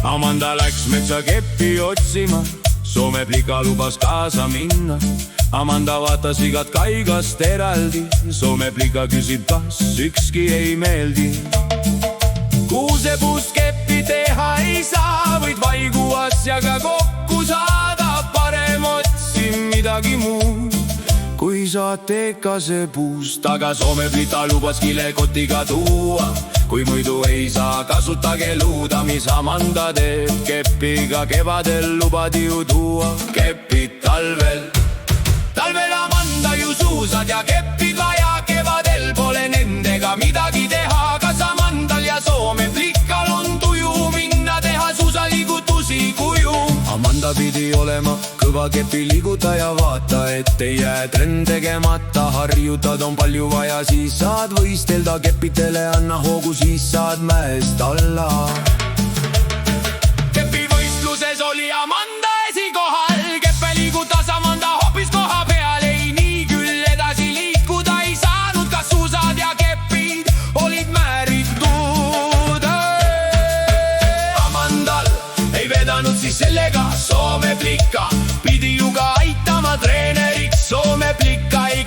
Amanda läks metsa keppi otsima, Soome plika lubas kaasa minna. Amanda vaatas igat kaigast eraldi, Soome plika küsib, kas ükski ei meeldi. Kuusepuust keppi teha ei saa, võid vaigu asjaga kokku saada. Parem otsi midagi muud, kui saad tekase puust. Aga Soome plita lubas kilekotiga tuua, kui muidu ei saa, kasutage luuda. Mis Amanda teeb keppiga, kevadel lubadi ju tuua keppid talvel. Talvel Amanda ju suusad ja keppid vaja, kevadel pole nendega midagi teha. Kas Amandal ja Soome plikal on tuju minna teha suusaliigutusi kuju? Amanda pidi olema kõva kepiliigutaja, vaata, et ei jää trend tegemata. Harjutad on palju vaja, siis saad võistelda. Kepitele anna hoogu, siis saad mäest alla. Kepivõistluses oli Amanda esikohal, keppe liigutas Amanda hoopis koha peal. Ei, nii küll edasi liikuda ei saanud, kas suusad ja kepid olid määritud. Amandal ei vedanud siis sellega, Soome plika pidi ju ka aitama treeneriks. Soome plika ei